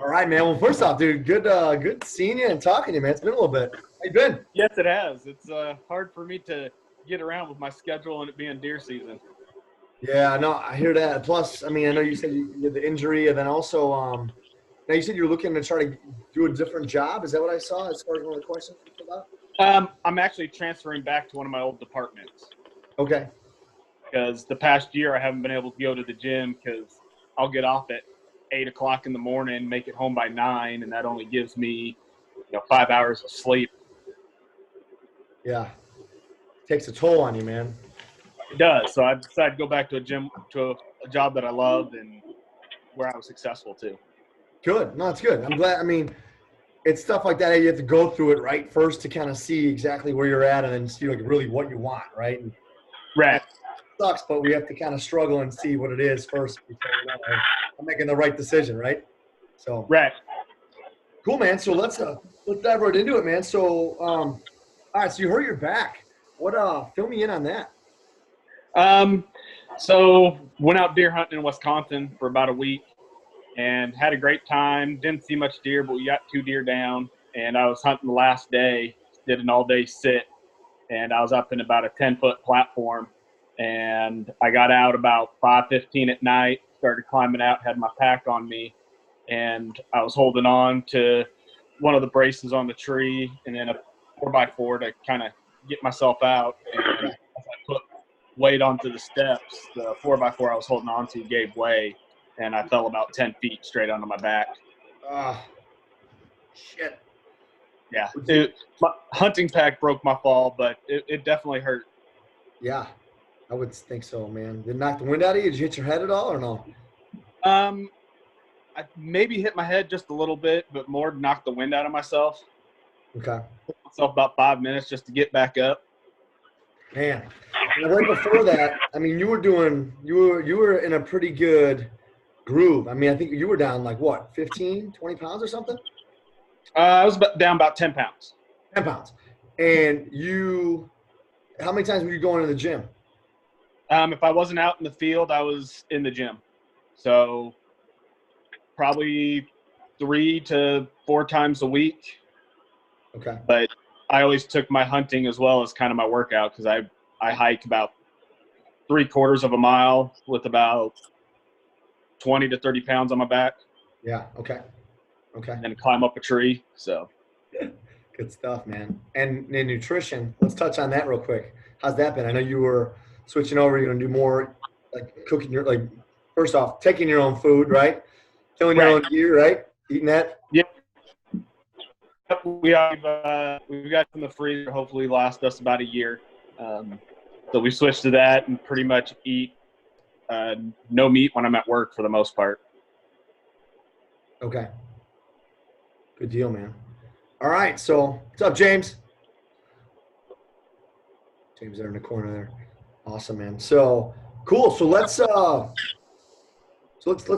All right, man. Well, first off, dude, good seeing you and talking to you, man. It's been a little bit. How you been? Yes, it has. It's hard for me to get around with my schedule and it being deer season. Yeah, no, I hear that. Plus, I mean, I know you said you had the injury, and then also, now you said you're looking to try to do a different job. Is that what I saw as far as one of the questions you filled out? I'm actually transferring back to one of my old departments Okay. because the past year I haven't been able to go to the gym because I'll get off at 8 o'clock in the morning, make it home by 9, and that only gives me 5 hours of sleep. Yeah. Takes a toll on you, man. It does. So I decided to go back to a job that I loved and where I was successful too. Good. No, it's good. I'm glad. I mean, it's stuff like that. You have to go through it right first to kind of see exactly where you're at, and then see like really what you want, right? And Right. sucks, but we have to kind of struggle and see what it is first before we know I'm making the right decision, right? So Right. cool, man. So let's dive right into it, man. So all right, so you hurt your back. What fill me in on that. So went out deer hunting in Wisconsin for about a week and had a great time. Didn't see much deer, but we got 2 deer down. And I was hunting the last day, did an all-day sit, and I was up in about a 10-foot platform. And I got out about 5:15 at night, started climbing out, had my pack on me, and I was holding on to one of the braces on the tree and then a 4x4 to kind of get myself out. And as I put weight onto the steps, the 4x4 I was holding on to gave way, and I fell about 10 feet straight onto my back. Shit. Yeah, my hunting pack broke my fall, but it definitely hurt. Yeah, I would think so, man. Did it knock the wind out of you? Did you hit your head at all or no? I maybe hit my head just a little bit, but more knocked the wind out of myself. Okay. Took myself about 5 minutes just to get back up. Man, and right before that, I mean, you were in a pretty good groove. I mean, I think you were down like what, 15, 20 pounds or something? I was down about 10 pounds. 10 pounds. And how many times were you going to the gym? If I wasn't out in the field, I was in the gym. So probably 3 to 4 times a week. Okay. But I always took my hunting as well as kind of my workout because I hike about 3/4 of a mile with about 20 to 30 pounds on my back. Yeah. Okay. Okay. And then climb up a tree. So good stuff, man. And in nutrition, let's touch on that real quick. How's that been? I know you were switching over. You're going to do more like cooking first off, taking your own food, right? Killing your own gear, right? Eating that. Yep. We've got in the freezer. Hopefully, last us about a year. So we switched to that and pretty much eat no meat when I'm at work for the most part. Okay. Good deal, man. All right. So what's up, James? James there in the corner there. Awesome, man. So cool. So let's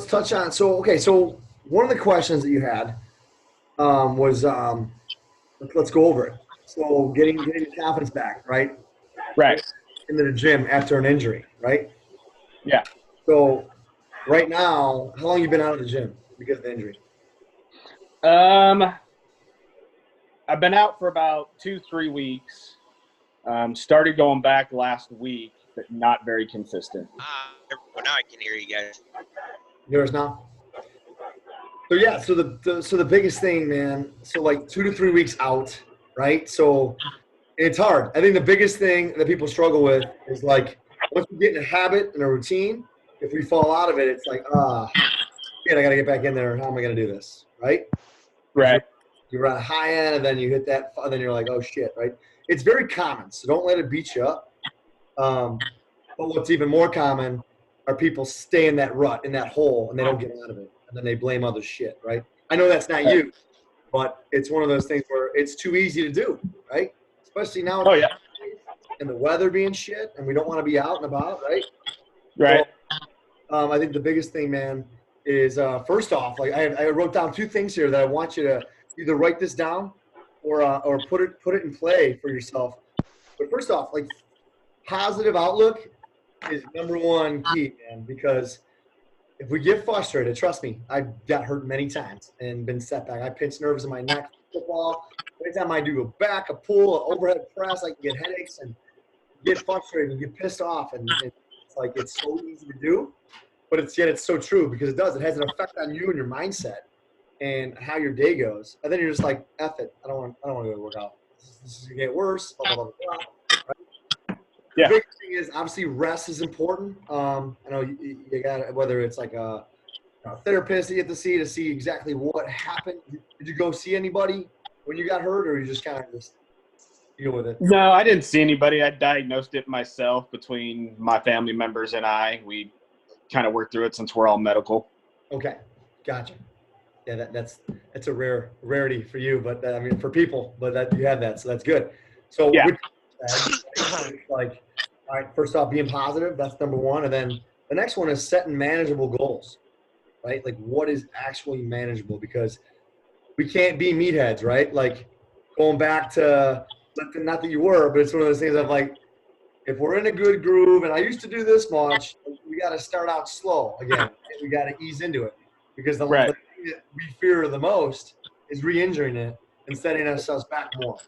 touch on. So okay. So one of the questions that you had was let's go over it. So getting your confidence back, right? Right. Into the gym after an injury, right? Yeah. So right now, how long you been out of the gym because of the injury? I've been out for about 2-3 weeks. Started going back last week, but not very consistent. Now I can hear you guys. Yours now? So yeah, so the biggest thing, man, so like 2 to 3 weeks out, right? So it's hard. I think the biggest thing that people struggle with is like once you get in a habit and a routine, if we fall out of it, it's like, shit, I got to get back in there. How am I going to do this, right? Right. You're on a high end, and then you hit that, and then you're like, oh shit, right? It's very common, so don't let it beat you up. But what's even more common are people stay in that rut, in that hole, and they don't get out of it, and then they blame other shit, right? I know that's not you, but it's one of those things where it's too easy to do, right? Especially now. Oh yeah. And the weather being shit, and we don't want to be out and about, right? Right. So, I think the biggest thing, man, is first off, like I wrote down 2 things here that I want you to either write this down or put it in play for yourself. But first off, like positive outlook is number one key, man, because if we get frustrated, trust me, I've got hurt many times and been set back. I pinch nerves in my neck for football. Anytime I do a back, a pull, an overhead press, I can get headaches and get frustrated and get pissed off. And it's like it's so easy to do, but it's so true because it does. It has an effect on you and your mindset and how your day goes. And then you're just like, F it. I don't want to go to work out. This is going to get worse. Blah, blah, blah, blah. Yeah. The big thing is obviously rest is important. I know you got whether it's like a therapist you get to see exactly what happened. Did you go see anybody when you got hurt, or you just kind of just deal with it? No, I didn't see anybody. I diagnosed it myself between my family members and I. We kind of worked through it since we're all medical. Okay, gotcha. Yeah, that's a rarity for you, but I mean for people, but that you have that, so that's good. So yeah. Like, all right, first off, being positive, that's number one. And then the next one is setting manageable goals, right? Like what is actually manageable, because we can't be meatheads, right? Like going back to, not that you were, but it's one of those things of like, if we're in a good groove and I used to do this much, we got to start out slow again. We got to ease into it, because the thing that we fear the most is re-injuring it and setting ourselves back more,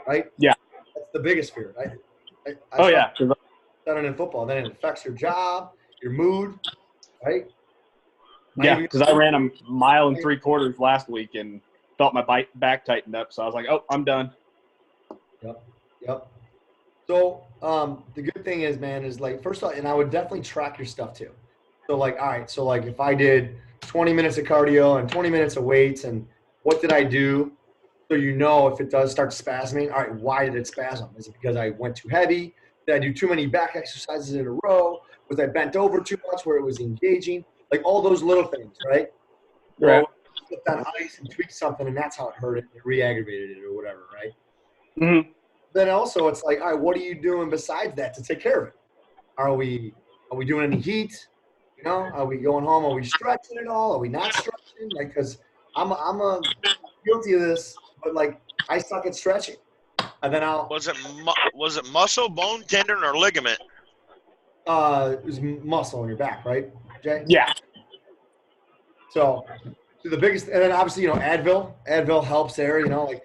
right? Yeah. That's the biggest fear, right? Done it in football, then it affects your job, your mood, right? Yeah, because I ran a 1.75 miles last week and felt my back tightened up, so I was like, "Oh, I'm done." Yep. So the good thing is, man, is like first off, and I would definitely track your stuff too. So like, all right, so like if I did 20 minutes of cardio and 20 minutes of weights, and what did I do? So you know if it does start spasming, all right, why did it spasm? Is it because I went too heavy? Did I do too many back exercises in a row? Was I bent over too much where it was engaging? Like all those little things, right? Right. Well, slipped on ice and tweaked something, and that's how it hurt it. It re-aggravated it or whatever, right? Mm-hmm. Then also it's like, all right, what are you doing besides that to take care of it? Are we doing any heat? You know, are we going home? Are we stretching at all? Are we not stretching? Like, because I'm guilty of this, but like I suck at stretching. And then was it muscle, bone, tendon, or ligament? It was muscle in your back, right, Jay? Yeah. So the biggest, and then obviously, you know, Advil helps there, you know, like,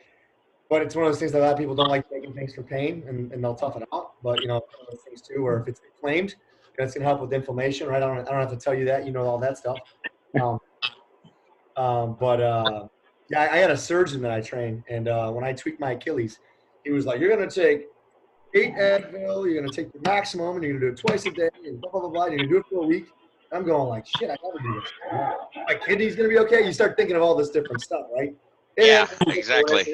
but it's one of those things that a lot of people don't like taking things for pain, and they'll tough it out. But, you know, one of those things too, where if it's inflamed, you know, it's going to help with inflammation, right? I don't have to tell you that, you know, all that stuff. Yeah, I had a surgeon that I trained, and when I tweaked my Achilles, he was like, you're going to take 8 Advil, you're going to take the maximum, and you're going to do it twice a day, and blah, blah, blah, blah. You're going to do it for a week. I'm going like, shit, I never do this. My kidney's going to be okay? You start thinking of all this different stuff, right? Yeah, exactly.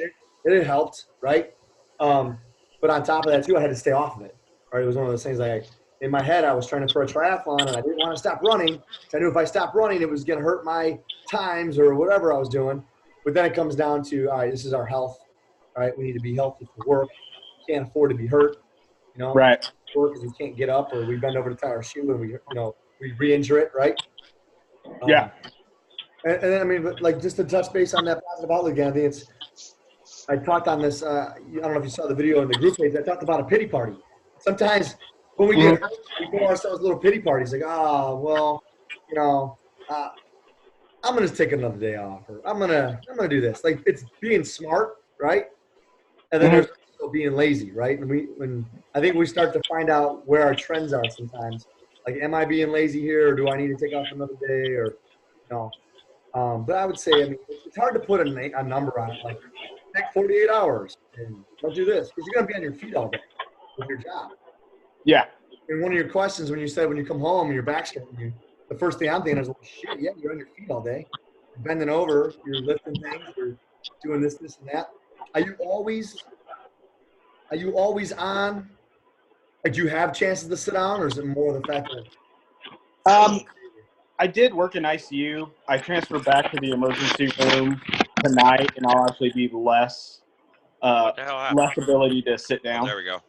It helped, right? But on top of that, too, I had to stay off of it. Right? It was one of those things like, in my head, I was training for a triathlon, and I didn't want to stop running. I knew if I stopped running, it was going to hurt my times or whatever I was doing. But then it comes down to, all right, this is our health. All right, we need to be healthy for work. We can't afford to be hurt. You know, right? Work because we can't get up, or we bend over to tie our shoe and we re-injure it, right? Yeah. And then, I mean, like just to touch base on that positive outlook again, I think I talked on this. I don't know if you saw the video in the group page. I talked about a pity party. Sometimes when we get hurt, we give ourselves little pity parties, like, well, you know, I'm gonna take another day off, or I'm gonna do this. Like it's being smart, right? And then there's also being lazy, right? And when I think we start to find out where our trends are sometimes. Like, am I being lazy here, or do I need to take off another day, or no? But I would say, I mean, it's hard to put a number on it. Like, take 48 hours and don't do this, because you're gonna be on your feet all day with your job. Yeah. And one of your questions when you said when you come home and your back's hurting you, the first thing I'm thinking is, well, shit, yeah, you're on your feet all day, you're bending over, you're lifting things, you're doing this, and that. Are you always on? Like, do you have chances to sit down, or is it more the fact that? I did work in ICU. I transferred back to the emergency room tonight, and I'll actually be less ability to sit down. Oh, there we go.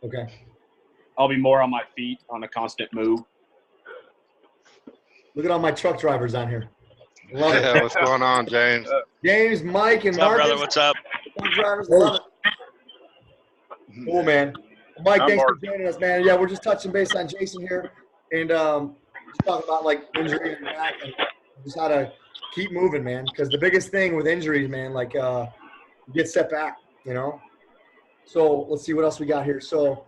Okay. I'll be more on my feet on a constant move. Look at all my truck drivers on here. Love it. Yeah, what's going on, James? James, Mike, and What's up, Marcus. brother? What's up? Truck drivers, love it. Cool, man. Mike, thanks for joining us, man. Yeah, we're just touching base on Jason here. And just talking about like injury and back and just how to keep moving, man. Because the biggest thing with injuries, man, like you get set back, you know. So let's see what else we got here. So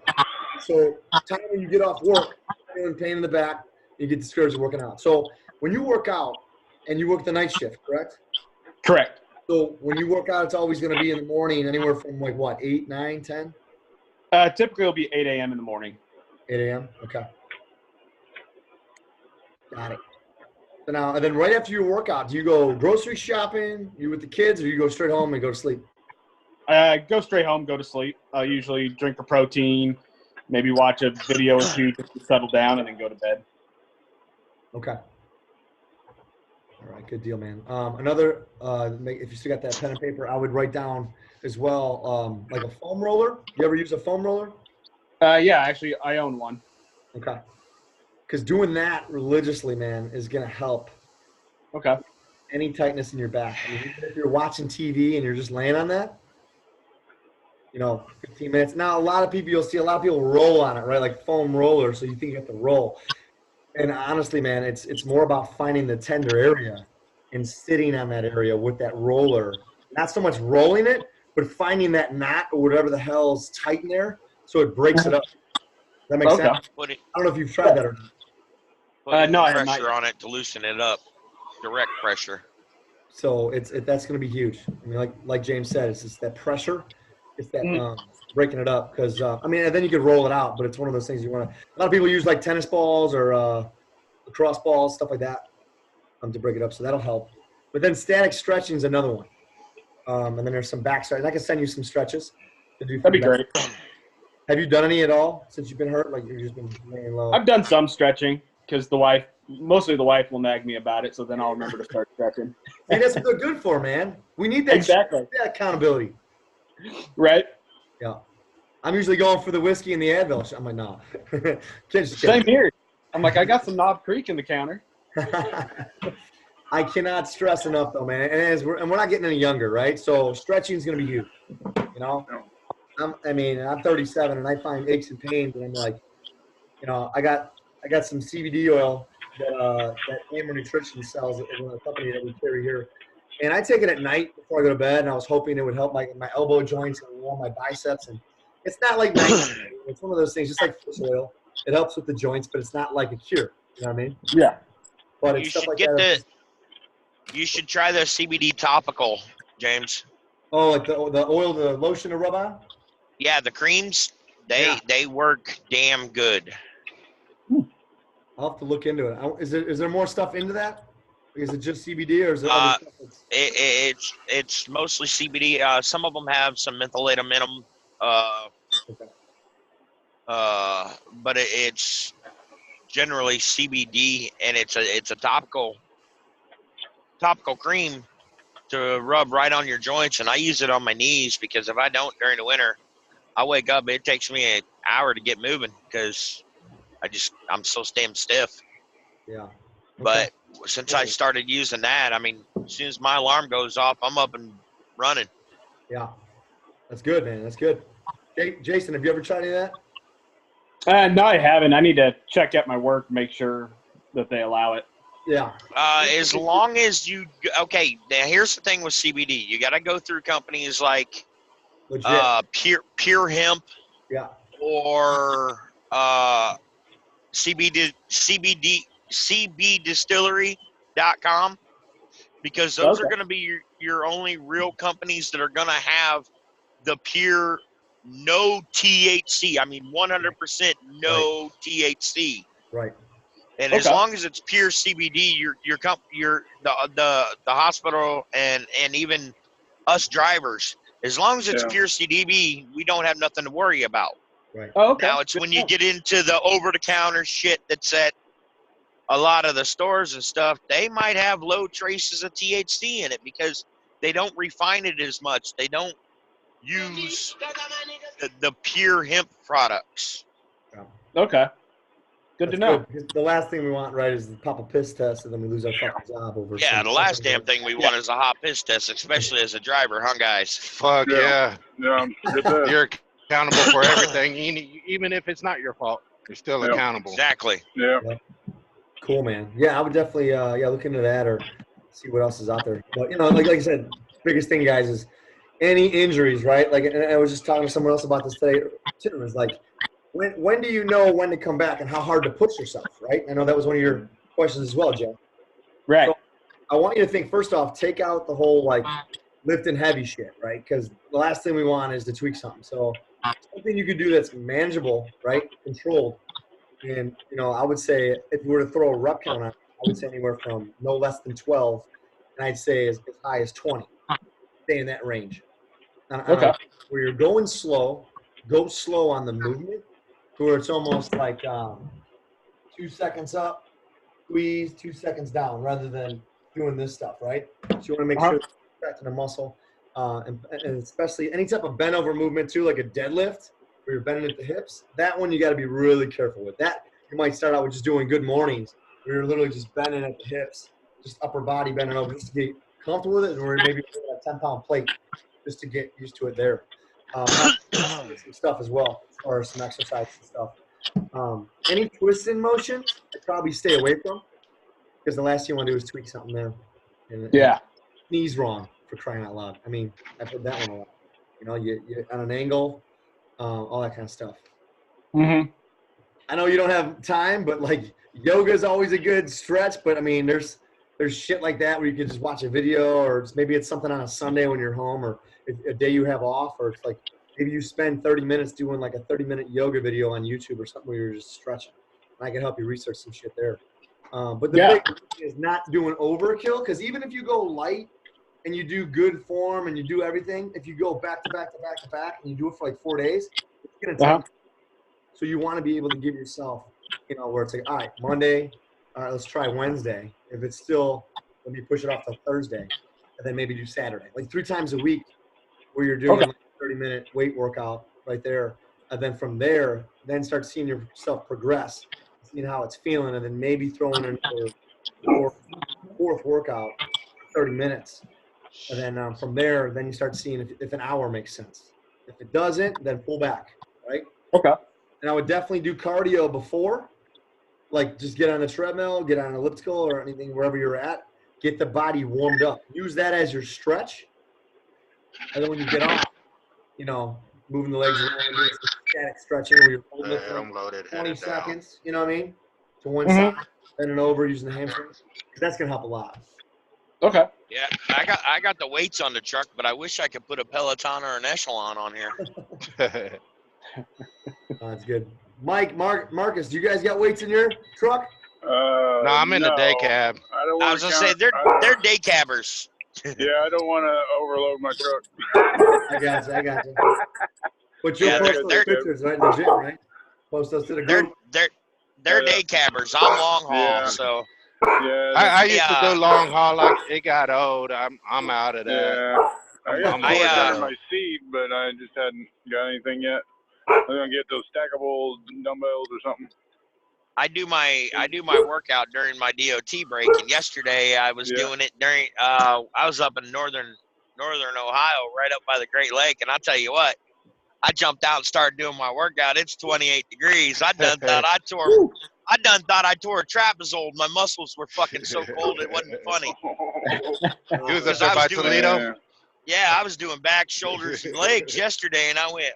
time when you get off work, feeling pain in the back, you get discouraged working out. So when you work out and you work the night shift, correct? Correct. So when you work out, it's always going to be in the morning, anywhere from like what, 8, 9, 10? Typically, it'll be 8 a.m. in the morning. 8 a.m. Okay. Got it. So now, and then right after your workout, do you go grocery shopping? You with the kids, or you go straight home and go to sleep? Go straight home, go to sleep. I'll usually drink a protein, maybe watch a video or two just to settle down, and then go to bed. Okay. All right, good deal, man. Another, if you still got that pen and paper, I would write down as well, like a foam roller. You ever use a foam roller? Yeah, actually, I own one. Okay. Because doing that religiously, man, is going to help Okay. any tightness in your back. I mean, even if you're watching TV and you're just laying on that, 15 minutes. Now, you'll see a lot of people roll on it, right? Like foam roller, so you think you have to roll. And honestly, man, it's more about finding the tender area and sitting on that area with that roller. Not so much rolling it, but finding that knot or whatever the hell's tight in there so it breaks it up. That makes sense? I don't know if you've tried that or not. No, I have pressure not. on it to loosen it up. Direct pressure. So that's going to be huge. I mean, like James said, it's just that pressure. It's that breaking it up because and then you could roll it out, but it's one of those things you want to. A lot of people use like tennis balls or lacrosse balls, stuff like that, to break it up. So that'll help. But then static stretching is another one, and then there's some back stretches. I can send you some stretches to do. That'd be great. Have you done any at all since you've been hurt? Like you've just been laying low. I've done some stretching because mostly the wife will nag me about it, so then I'll remember to start stretching. Hey, that's what they're good for, man. We need that. Exactly. That accountability. Right. Yeah. I'm usually going for the whiskey and the Advil. I'm like, no. Same here. I'm like, I got some Knob Creek in the counter. I cannot stress enough, though, man. And we're not getting any younger, right? So stretching is going to be huge. I'm 37 and I find aches and pains, and I'm like, I got some CBD oil that Amber Nutrition sells at a company that we carry here. And I take it at night before I go to bed, and I was hoping it would help my elbow joints and warm my biceps. And it's not like night. It's one of those things, just like fish oil. It helps with the joints, but it's not like a cure. You know what I mean? Yeah. But it's stuff like that. You should try the CBD topical, James. Oh, like the oil, the lotion to rub on? Yeah, the creams, they work damn good. I'll have to look into it. Is there more stuff into that? Is it just CBD or is it other stuff? It's mostly CBD. Some of them have some mentholatum in them. But it's generally CBD, and it's a topical cream to rub right on your joints. And I use it on my knees because if I don't during the winter, I wake up, it takes me an hour to get moving because I'm so damn stiff. Yeah. Okay. But since I started using that, as soon as my alarm goes off, I'm up and running. Yeah. That's good, man. That's good. Hey, Jason, have you ever tried any of that? No, I haven't. I need to check out my work, make sure that they allow it. Yeah. As long as now here's the thing with CBD. You got to go through companies like Pure Hemp, or CBDistillery.com, because those are going to be your only real companies that are going to have the pure no THC. 100% no THC. Right. And as long as it's pure CBD, the hospital and even us drivers, as long as it's pure CBD, we don't have nothing to worry about. Right. Oh, okay. Now it's when you get into the over-the-counter shit that's at a lot of the stores and stuff, they might have low traces of THC in it because they don't refine it as much. They don't use the pure hemp products. Yeah. Okay. Good to know. Good. The last thing we want, right, is to pop a piss test and then we lose our fucking job over. Yeah, the last damn thing we want is a hot piss test, especially as a driver, huh, guys? Fuck yeah. Yeah. You're accountable for everything, even if it's not your fault. You're still accountable. Exactly. Yeah. Cool, man. Yeah, I would definitely look into that or see what else is out there. But like I said, biggest thing, guys, is any injuries, right? Like, and I was just talking to someone else about this today too. Is like, when do you know when to come back and how hard to push yourself, right? I know that was one of your questions as well, Joe. Right. So I want you to think, first off, take out the whole like lifting heavy shit, right? Because the last thing we want is to tweak something. So something you could do that's manageable, right? Controlled. And, I would say if you were to throw a rep count on, I would say anywhere from no less than 12, and I'd say as high as 20. Stay in that range. Okay. Where you're going slow, go slow on the movement, to where it's almost like 2 seconds up, squeeze, 2 seconds down, rather than doing this stuff, right? So you want to make sure you're stretching the muscle, and especially any type of bent over movement too, like a deadlift, where you're bending at the hips. That one you got to be really careful with. That you might start out with just doing good mornings, where you're literally just bending at the hips, just upper body bending over, just to get comfortable with it, or maybe a 10-pound plate just to get used to it there. Some stuff as well, or some exercise and stuff. Any twisting motion, I'd probably stay away from, because the last thing you want to do is tweak something there. And knees wrong, for crying out loud. I mean, I've heard that one a lot. You on an angle, all that kind of stuff. Mm-hmm. I know you don't have time, but like yoga is always a good stretch. But I mean, there's shit like that where you can just watch a video, or just maybe it's something on a Sunday when you're home, or a day you have off, or it's like maybe you spend 30 minutes doing like a 30-minute yoga video on YouTube or something where you're just stretching. And I can help you research some shit there. But the big thing is not doing overkill, because even if you go light and you do good form and you do everything, if you go back to back to back to back and you do it for like 4 days, it's going to take. So you want to be able to give yourself, where it's like, all right, Monday, all right, let's try Wednesday. If it's still, let me push it off to Thursday, and then maybe do Saturday. Like 3 times a week where you're doing like a 30-minute weight workout right there. And then from there, then start seeing yourself progress, seeing how it's feeling, and then maybe throwing in a fourth workout, 30 minutes. And then from there, then you start seeing if an hour makes sense. If it doesn't, then pull back, right? Okay. And I would definitely do cardio before, like just get on a treadmill, get on an elliptical or anything, wherever you're at, get the body warmed up. Use that as your stretch. And then when you get off, moving the legs around, doing some static stretching where you're holding it for 20 seconds, you know what I mean? To one side, bending over, using the hamstrings. That's going to help a lot. Okay. Yeah, I got the weights on the truck, but I wish I could put a Peloton or an Echelon on here. That's good. Marcus, do you guys got weights in your truck? No, I'm in the day cab. I was gonna say they're day cabbers. Yeah, I don't want to overload my truck. I got you. But you'll post those pictures, right, in the gym, right? Post those to the group. They're day cabbers. I'm long haul, so. Yeah, I used to do long haul. Like it got old. I'm out of that. Yeah, I got my seat, but I just hadn't got anything yet. I'm gonna get those stackable dumbbells or something. I do my workout during my DOT break, and yesterday I was doing it during. I was up in northern Ohio, right up by the Great Lake, and I'll tell you what, I jumped out and started doing my workout. It's 28 degrees. I done thought I tore a trapezoid. My muscles were fucking so cold it wasn't funny. You was up there by Toledo? Yeah, I was doing back, shoulders, and legs yesterday, and I went,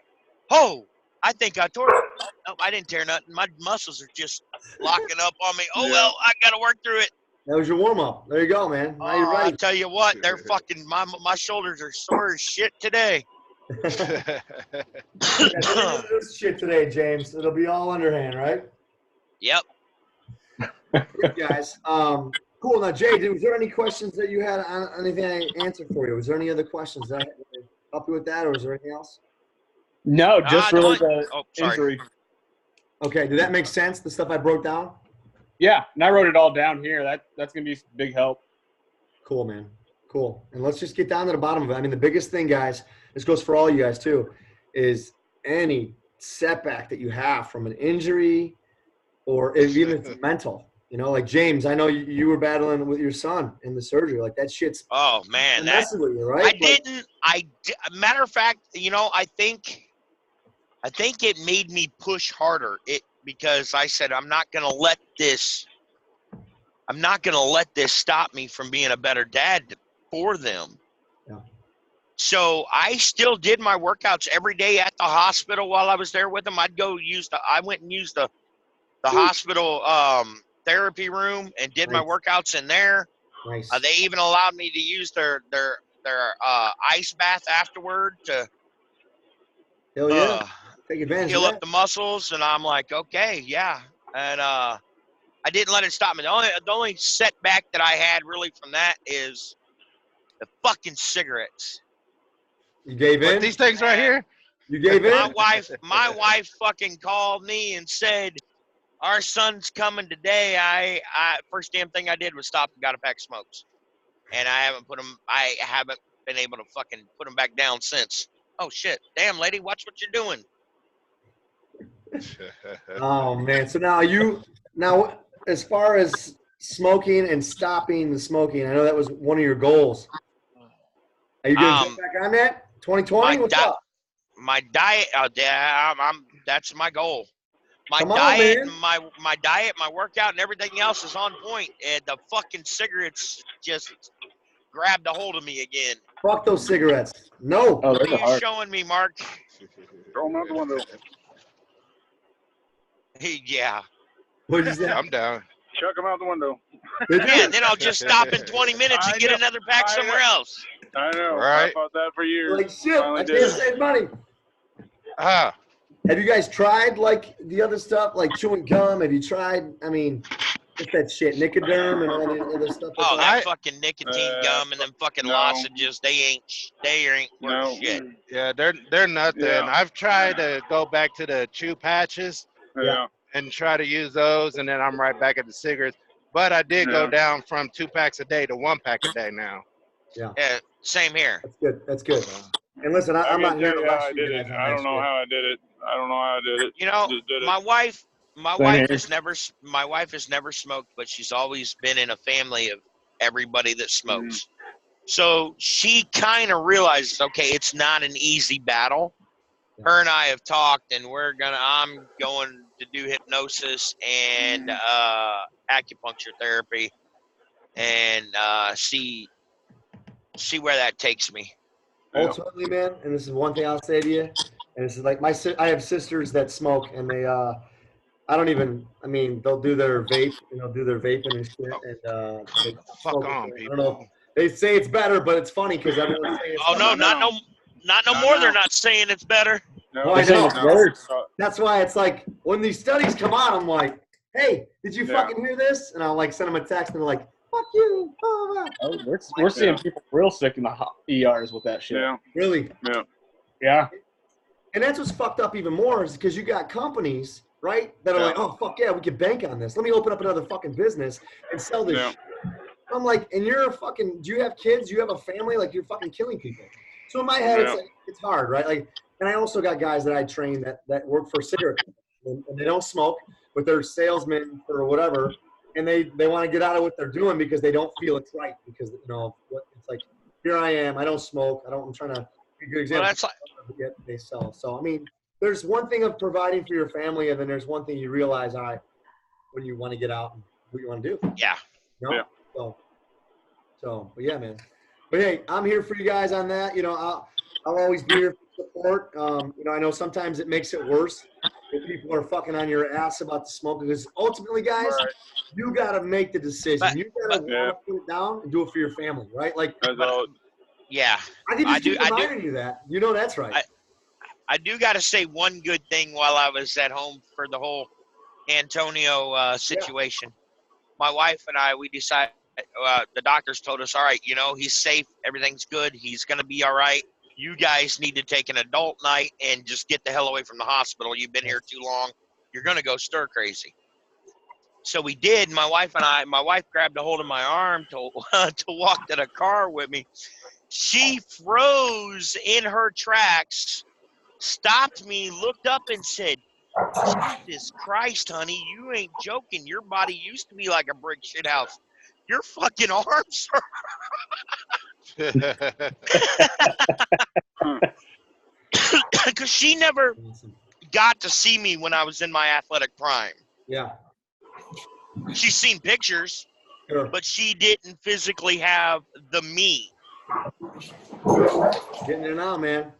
oh, I think I tore it. No, I didn't tear nothing. My muscles are just locking up on me. Oh, well, I got to work through it. That was your warm-up. There you go, man. Now you're ready. I'll tell you what, they're fucking, my shoulders are sore as shit today. This shit today, James. It'll be all underhand, right? Yep. Good, guys. Cool. Now, Jay, was there any questions that you had on anything I answered for you? Was there any other questions that I help you with that, or is there anything else? No, just really the injury. Okay. Did that make sense, the stuff I broke down? Yeah, and I wrote it all down here. That's going to be a big help. Cool, man. Cool. And let's just get down to the bottom of it. I mean, the biggest thing, guys, this goes for all you guys too, is any setback that you have from an injury or even if it's mental. Like James, I know you were battling with your son in the surgery. Like that shit's messing with you, right? Matter of fact, I think it made me push harder. Because I said I'm not gonna let this I'm not going to let this stop me from being a better dad for them. Yeah. So I still did my workouts every day at the hospital while I was there with them. I went and used the hospital therapy room and did my Nice. workouts in there. Nice. They even allowed me to use their ice bath afterward to Hell yeah. Take advantage heal of up that. the muscles. And I'm like, okay, yeah. And I didn't let it stop me. The only setback that I had really from that is the fucking cigarettes. You gave But in? these things right here. You gave in? My wife fucking called me and said, our son's coming today. I first damn thing I did was stop and got a pack of smokes. And I haven't been able to fucking put them back down since. Oh shit. Damn lady, watch what you're doing. Oh man. So now as far as smoking and stopping the smoking, I know that was one of your goals. Are you gonna get back on that? 2020? What's up? My diet, that's my goal. My Come on, diet, man. my diet, my workout, and everything else is on point. And the fucking cigarettes just grabbed a hold of me again. Fuck those cigarettes. No. Oh, What those are are you hard. showing me, Mark? Throw them out the window. Yeah. What'd you say? I'm down. Chuck them out the window. Yeah, and then I'll just stop in 20 minutes and get another pack somewhere else. I know. Right. I thought that for years. Like shit. Finally I did can't it. save money. Ah, Have you guys tried like the other stuff, like chewing gum? Have you tried? I mean, what's that shit? Nicoderm and all the other stuff. Oh, That's that fucking nicotine gum and them fucking no. lozenges, they ain't worth No. shit. yeah, they're nothing. Yeah. I've tried to go back to the chew patches Yeah. and try to use those, and then I'm right back at the cigarettes. But I did go Yeah. down from 2 packs a day to 1 pack a day now. Yeah, same here. That's good. That's good. And listen, I'm I not can here tell to you how I lecture you did guys it. on I that don't know shit. how I did it. I don't know how I did it. You know, Just did it. my wife here. has never smoked, but she's always been in a family of everybody that smokes. So she kind of realizes, okay, it's not an easy battle. Her and I have talked, and I'm going to do hypnosis and acupuncture therapy, and see where that takes me. Yeah. Ultimately, man, and this is one thing I'll say to you, and this is like I have sisters that smoke, and they they'll do their vape, do their vaping and shit, and they Fuck smoke on, it. I people. don't know. They say it's better, but it's funny because everyone's saying it's Oh better. no, not no No, more. no. They're not saying it's better. No, Well, I They're saying know. it's worse. That's why it's like when these studies come out, I'm like, hey, did you Yeah. fucking hear this? And I'll like send them a text, and they're like, fuck you. Oh, Oh, we're seeing people real sick in the ERs with that shit. Yeah. really? Yeah. Yeah. And that's what's fucked up even more is because you got companies, right, that are Yeah. like, oh, fuck yeah, we could bank on this. Let me open up another fucking business and sell this Yeah. shit. I'm like, and you're a fucking, do you have kids? Do you have a family? Like, you're fucking killing people. So in my head, it's Yeah. like, it's hard, right? Like, and I also got guys that I train that work for cigarette companies, and they don't smoke, but they're salesmen or whatever, and they want to get out of what they're doing because they don't feel it's right because, it's like, here I am, I don't smoke, I'm trying to be a good Well, example. that's like, Yet they sell. So I mean, there's one thing of providing for your family, and then there's one thing you realize, all right, when you want to get out and what you want to do. yeah. You know? Yeah. So, but yeah, man. But hey, I'm here for you guys on that. I'll always be here for support. I know sometimes it makes it worse if people are fucking on your ass about the smoke because ultimately, guys, Right. you got to make the decision. But- You got to Yeah. want to put it down and do it for your family, right? Like, That's all. Yeah. I can just keep I do. reminding you that. You know that's right. I do got to say one good thing while I was at home for the whole Antonio situation. My wife and I, we decided, the doctors told us, all right, he's safe. Everything's good. He's going to be all right. You guys need to take an adult night and just get the hell away from the hospital. You've been here too long. You're going to go stir crazy. So we did. My wife grabbed a hold of my arm to walk to the car with me. She froze in her tracks, stopped me, looked up and said, Jesus Christ, honey, you ain't joking. Your body used to be like a brick shit house. Your fucking arms are... Because she never Awesome. got to see me when I was in my athletic prime. Yeah. She's seen pictures, Sure. but she didn't physically have the me. Getting there now, man.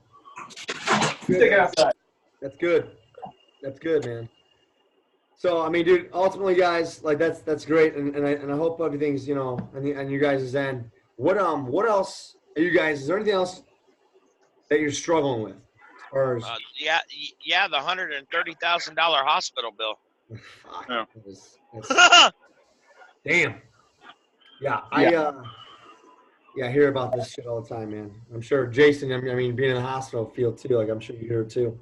Take it outside. That's good. That's good, man. So I mean, dude, ultimately, guys, like that's great, and I hope everything's, you know, and you guys' end. What else are you guys? Is there anything else that you're struggling with? Or Yeah, the $130,000 hospital bill. fuck, Yeah. that's- damn. Yeah, I hear about this shit all the time, man. I'm sure Jason. I mean, being in the hospital field too. Like I'm sure you hear it too.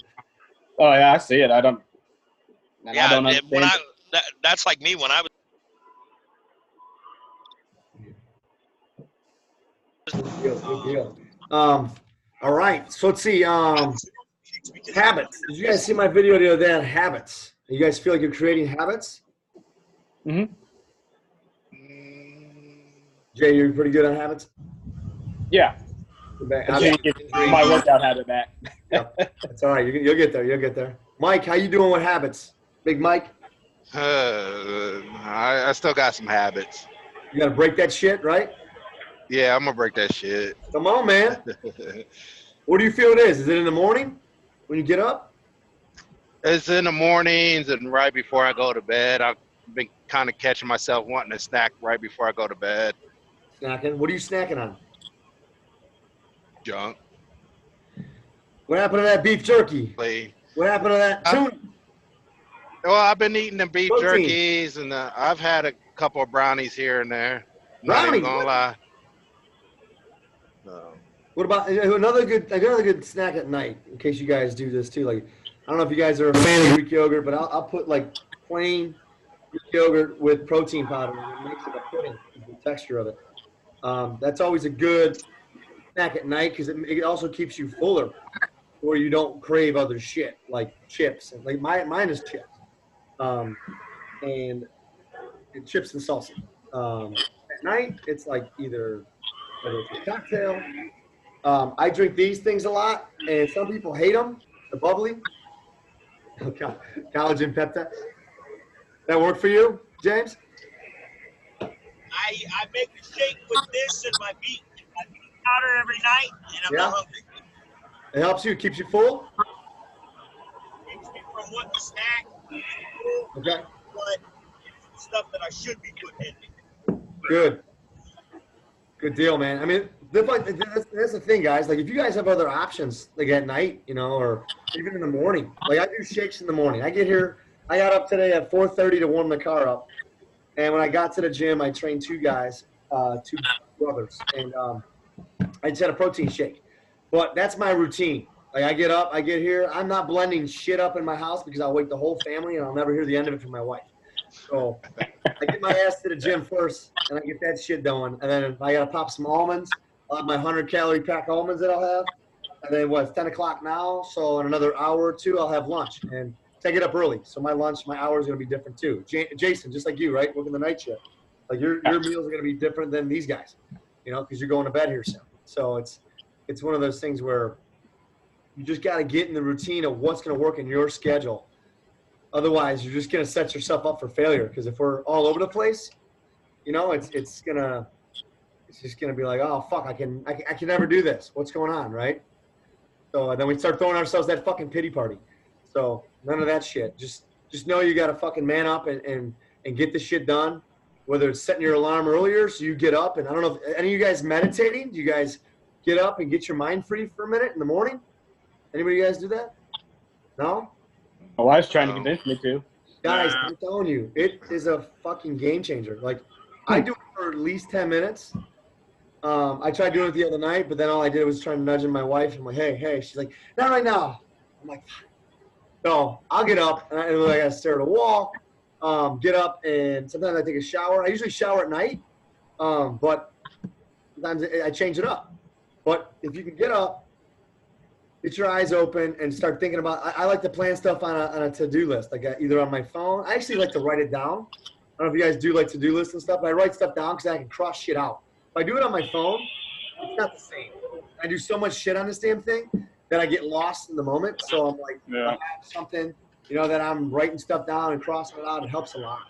Oh yeah, I see it. I don't. And Yeah, I don't understand. that's like me when I was. Good deal. All right. So let's see. Habits. Did you guys see my video the other day on habits? You guys feel like you're creating habits? Mm-hmm. Jay, you're pretty good on habits? Yeah. Back. Get my workout habit back. That's all right. You'll get there. You'll get there. Mike, how you doing with habits? Big Mike? I still got some habits. You got to break that shit, right? Yeah, I'm gonna break that shit. Come on, man. What do you feel it is? Is it in the morning when you get up? It's in the mornings and right before I go to bed. I've been kind of catching myself wanting to snack right before I go to bed. Snacking. What are you snacking on? Junk. What happened to that beef jerky? Play. What happened to that tuna? Well, I've been eating the beef Protein. jerkies, and I've had a couple of brownies here and there. Not even gonna lie. What about another good snack at night? In case you guys do this too, like I don't know if you guys are a fan of Greek yogurt, but I'll put like plain Greek yogurt with protein powder, and it makes it a pudding. The texture of it. That's always a good snack at night because it also keeps you fuller, where you don't crave other shit like chips. Like mine is chips, and chips and salsa. At night, it's like either whether it's a cocktail. I drink these things a lot, and some people hate them. The bubbly, collagen peptide. That work for you, James? I make a shake with this and my beet powder every night, and I'm not hungry. It helps you, keeps you full. Keeps me from wanting to snack. Okay. But it's stuff that I should be putting in me. Good. Good deal, man. I mean, that's the thing, guys. Like, if you guys have other options, like at night, you know, or even in the morning. Like, I do shakes in the morning. I got up today at 4:30 to warm the car up. And when I got to the gym, I trained two guys, two brothers. And I just had a protein shake. But that's my routine. Like, I get up, I get here. I'm not blending shit up in my house because I'll wake the whole family and I'll never hear the end of it from my wife. So I get my ass to the gym first, and I get that shit done. And then if I got to pop some almonds, I'll have my 100-calorie pack almonds that I'll have. And then, it's 10 o'clock now, so in another hour or two, I'll have lunch. And I get up early, so my hour is going to be different too. Jason, just like you, right? Working the night shift. Like, your meals are going to be different than these guys, you know, because you're going to bed here soon. So it's one of those things where you just got to get in the routine of what's going to work in your schedule. Otherwise, you're just going to set yourself up for failure. Because if we're all over the place, you know, it's just going to be like, oh, fuck, I can never do this. What's going on, right? So then we start throwing ourselves that fucking pity party. So none of that shit. Just know you got to fucking man up and get the shit done. Whether it's setting your alarm earlier so you get up. And I don't know if any of you guys meditating. Do you guys get up and get your mind free for a minute in the morning? Anybody of you guys do that? No? My wife's trying to convince me to. Guys, I'm telling you, it is a fucking game changer. Like, I do it for at least 10 minutes. I tried doing it the other night, but then all I did was trying to nudge my wife. I'm like, hey. She's like, not right now. I'm like, no, I'll get up. And I got to stare at a wall, get up, and sometimes I take a shower. I usually shower at night, but sometimes I change it up. But if you can get up, get your eyes open and start thinking about. I like to plan stuff on a to-do list, like either on my phone. I actually like to write it down. I don't know if you guys do like to-do lists and stuff, but I write stuff down because I can cross shit out. If I do it on my phone, it's not the same. I do so much shit on this damn thing that I get lost in the moment. So I'm like, if I have something, you know, that I'm writing stuff down and crossing it out. It helps a lot.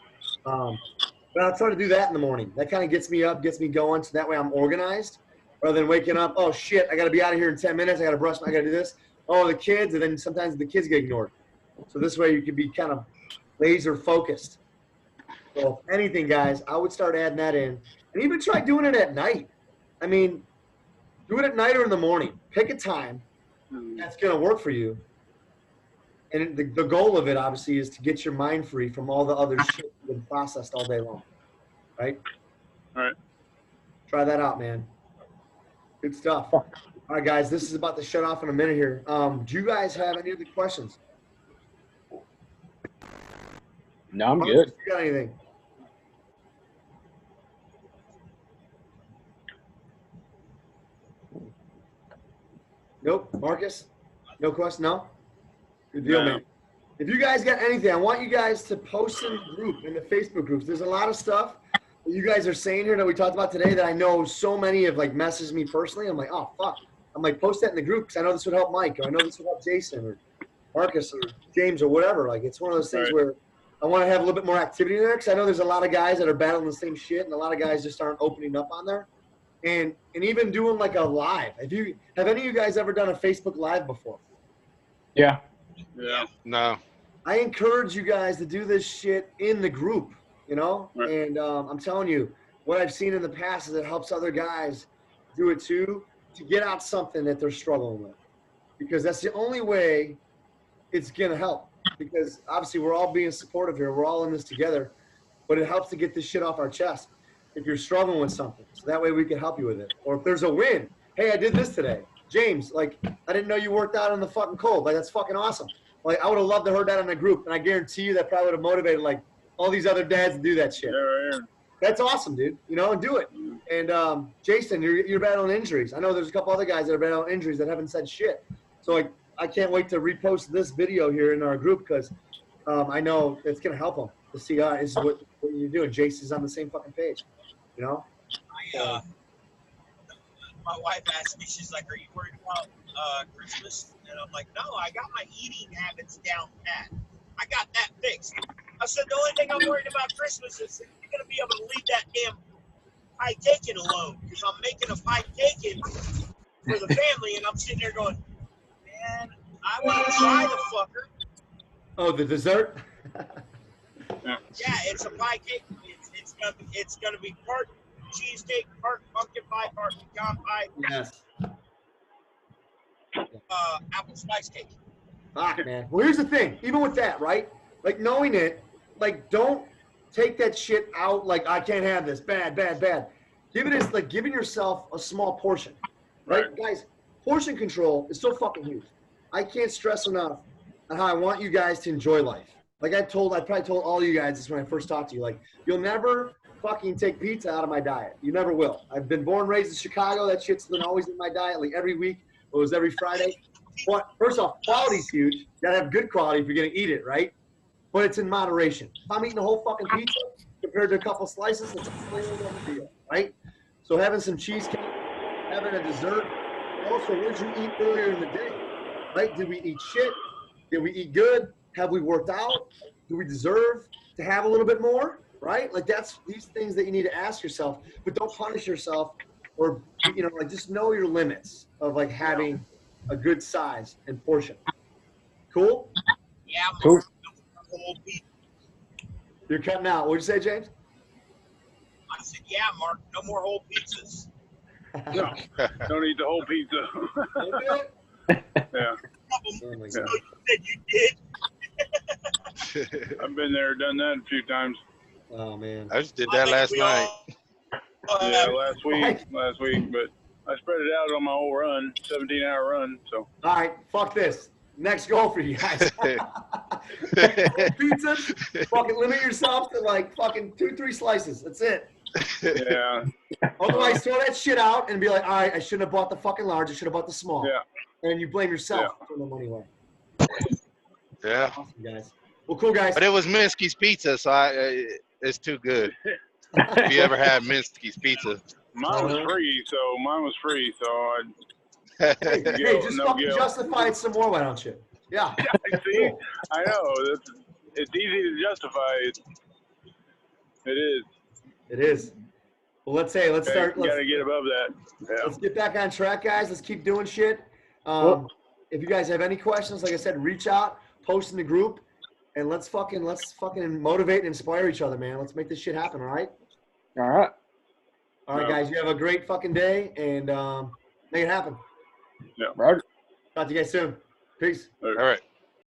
But I'll try to do that in the morning. That kind of gets me up, gets me going, so that way I'm organized. Rather than waking up, oh shit, I got to be out of here in 10 minutes. I got to brush. I got to do this. Oh, the kids, and then sometimes the kids get ignored. So this way you can be kind of laser focused. So if anything, guys, I would start adding that in, and even try doing it at night. I mean, do it at night or in the morning. Pick a time that's going to work for you. And the goal of it, obviously, is to get your mind free from all the other shit you've been processed all day long. Right? All right. Try that out, man. Good stuff. All right, guys, this is about to shut off in a minute here. Do you guys have any other questions? No, I'm good. You got anything? Nope. Marcus? No question? No? Good deal, No. man. If you guys got anything, I want you guys to post in the group, in the Facebook groups. There's a lot of stuff that you guys are saying here that we talked about today that I know so many have like messaged me personally. I'm like, oh, fuck. I'm like, post that in the group because I know this would help Mike, or I know this would help Jason or Marcus or James or whatever. Like, it's one of those things where I want to have a little bit more activity there because I know there's a lot of guys that are battling the same shit, and a lot of guys just aren't opening up on there. And even doing like a live. Have any of you guys ever done a Facebook Live before? Yeah. Yeah. No. I encourage you guys to do this shit in the group, you know? Right. And I'm telling you, what I've seen in the past is it helps other guys do it too, to get out something that they're struggling with. Because that's the only way it's going to help. Because obviously we're all being supportive here. We're all in this together. But it helps to get this shit off our chest if you're struggling with something. So that way we can help you with it. Or if there's a win. Hey, I did this today. James, like, I didn't know you worked out in the fucking cold. Like, that's fucking awesome. Like, I would have loved to heard that in a group. And I guarantee you that probably would have motivated, like, all these other dads to do that shit. Yeah, right here. That's awesome, dude. You know, and do it. And Jason, you're battling injuries. I know there's a couple other guys that are battling injuries that haven't said shit. So, like, I can't wait to repost this video here in our group because I know it's going to help them to see, this is what you're doing. Jason's on the same fucking page, you know? My wife asked me, she's like, are you worried about Christmas? And I'm like, no, I got my eating habits down pat. I got that fixed. I said, the only thing I'm worried about Christmas is that you're going to be able to leave that damn pie caking alone because I'm making a pie caking for the family, and I'm sitting there going, man, I want to try the fucker. Oh, the dessert? Yeah, it's a pie cake. It's gonna be part cheesecake, part pumpkin pie, part pecan pie, Yes. apple spice cake. Fuck, man. Well, here's the thing. Even with that, right? Like, knowing it, like, don't take that shit out like, I can't have this. Bad, bad, bad. Give it as, like, giving yourself a small portion. Right? Guys, portion control is so fucking huge. I can't stress enough on how I want you guys to enjoy life. Like I probably told all you guys this when I first talked to you. Like, you'll never fucking take pizza out of my diet. You never will. I've been born and raised in Chicago. That shit's been always in my diet, like every week. It was every Friday. But first off, quality's huge. You gotta have good quality if you're gonna eat it, right? But it's in moderation. If I'm eating a whole fucking pizza compared to a couple slices, it's a completely different deal, right? So having some cheesecake, having a dessert. Also, what did you eat earlier in the day? Right? Did we eat shit? Did we eat good? Have we worked out? Do we deserve to have a little bit more? Right? Like, that's these things that you need to ask yourself, but don't punish yourself, or, you know, like, just know your limits of like having a good size and portion. Cool? Yeah, Cool. whole pizza. You're cutting out. What'd you say, James? I said, yeah, Mark, no more whole pizzas. No, don't eat the whole pizza. Yeah. Oh my So God. you said you did. I've been there, done that a few times. Oh man. I just did that last night. Yeah, last week, but I spread it out on my whole run, 17-hour run. So All right, fuck this. Next goal for you guys. Pizzas, fucking limit yourself to like fucking 2-3 slices. That's it. yeah, Otherwise, throw that shit out and be like, all right, I shouldn't have bought the fucking large. I should have bought the small. yeah. And you blame yourself for throwing the money away. Yeah. Awesome, guys. Well, cool, guys. But it was Minsky's Pizza, so it's too good. If you ever had Minsky's Pizza. Mine was free, so Hey, Guilt, just no fucking guilt. justify it some more, why don't you? Yeah. see, I know it's easy to justify. It is. It is. Well, let's start. Gotta get above that. Yeah. Let's get back on track, guys. Let's keep doing shit. If you guys have any questions, like I said, reach out, post in the group, and let's fucking motivate and inspire each other, man. Let's make this shit happen, all right? All right. All right, guys. You have a great fucking day, and make it happen. Yeah. Roger. Talk to you guys soon. Peace. All right.